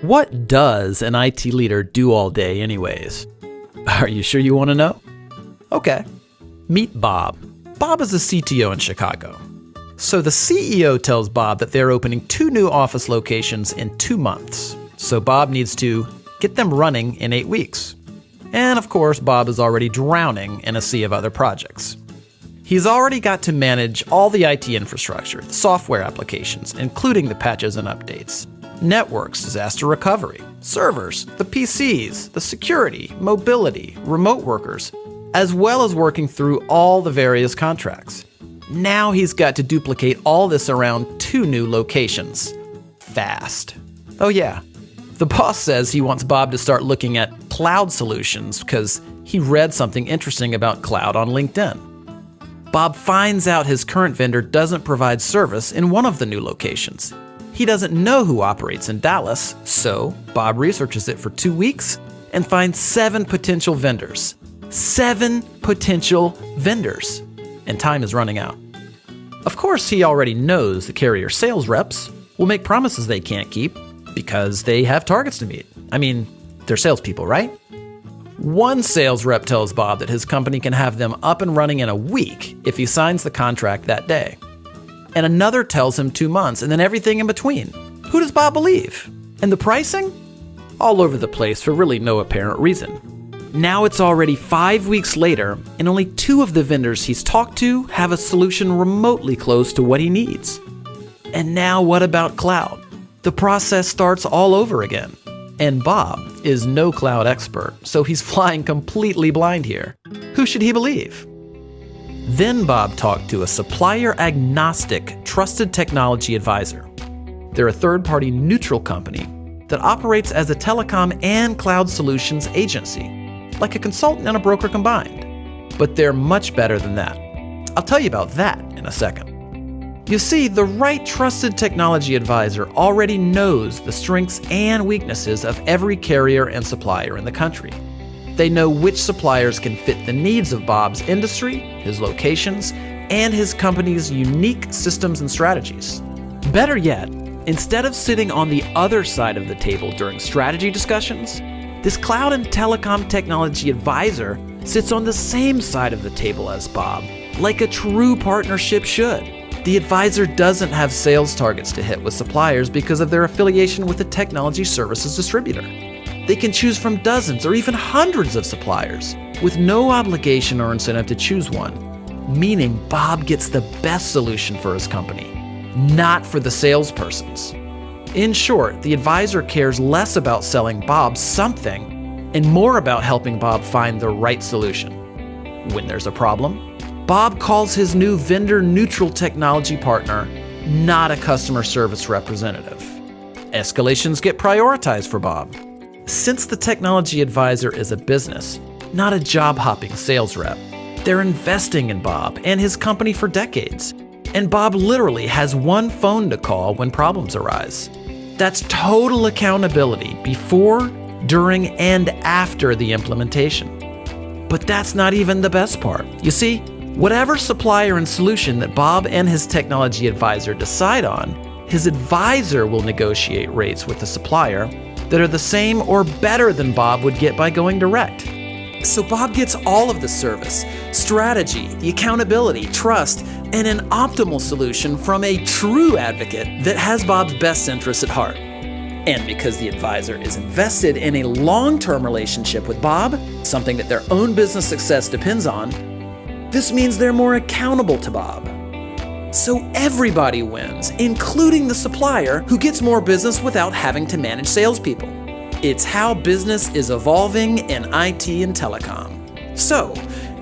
What does an IT leader do all day anyways? Are you sure you want to know? Okay. Meet Bob. Bob is a CTO in Chicago. So the CEO tells Bob that they're opening 2 new office locations in 2 months. So Bob needs to get them running in 8 weeks. And of course, Bob is already drowning in a sea of other projects. He's already got to manage all the IT infrastructure, the software applications, including the patches and updates, networks, disaster recovery, servers, the PCs, the security, mobility, remote workers, as well as working through all the various contracts. Now he's got to duplicate all this around 2 new locations. Fast. Oh yeah, the boss says he wants Bob to start looking at cloud solutions because he read something interesting about cloud on LinkedIn. Bob finds out his current vendor doesn't provide service in one of the new locations. He doesn't know who operates in Dallas, so Bob researches it for 2 weeks and finds 7 potential vendors. 7 potential vendors. And time is running out. Of course, he already knows the carrier sales reps will make promises they can't keep because they have targets to meet. I mean, they're salespeople, right? One sales rep tells Bob that his company can have them up and running in a week if he signs the contract that day. And another tells him 2 months, and then everything in between. Who does Bob believe? And the pricing? All over the place for really no apparent reason. Now it's already 5 weeks later, and only 2 of the vendors he's talked to have a solution remotely close to what he needs. And now what about cloud? The process starts all over again. And Bob is no cloud expert, so he's flying completely blind here. Who should he believe? Then Bob talked to a supplier-agnostic, trusted technology advisor. They're a third-party neutral company that operates as a telecom and cloud solutions agency, like a consultant and a broker combined. But they're much better than that. I'll tell you about that in a second. You see, the right trusted technology advisor already knows the strengths and weaknesses of every carrier and supplier in the country. They know which suppliers can fit the needs of Bob's industry, his locations, and his company's unique systems and strategies. Better yet, instead of sitting on the other side of the table during strategy discussions, this cloud and telecom technology advisor sits on the same side of the table as Bob, like a true partnership should. The advisor doesn't have sales targets to hit with suppliers because of their affiliation with a technology services distributor. They can choose from dozens or even hundreds of suppliers with no obligation or incentive to choose one, meaning Bob gets the best solution for his company, not for the salespersons. In short, the advisor cares less about selling Bob something and more about helping Bob find the right solution. When there's a problem, Bob calls his new vendor-neutral technology partner, not a customer service representative. Escalations get prioritized for Bob. Since the technology advisor is a business, not a job-hopping sales rep, they're investing in Bob and his company for decades. And Bob literally has one phone to call when problems arise. That's total accountability before, during, and after the implementation. But that's not even the best part. You see, whatever supplier and solution that Bob and his technology advisor decide on, his advisor will negotiate rates with the supplier that are the same or better than Bob would get by going direct. So Bob gets all of the service, strategy, the accountability, trust, and an optimal solution from a true advocate that has Bob's best interests at heart. And because the advisor is invested in a long-term relationship with Bob, something that their own business success depends on, this means they're more accountable to Bob. So everybody wins, including the supplier who gets more business without having to manage salespeople. It's how business is evolving in IT and telecom. So,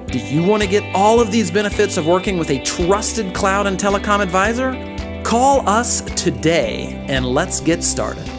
do you want to get all of these benefits of working with a trusted cloud and telecom advisor? Call us today and let's get started.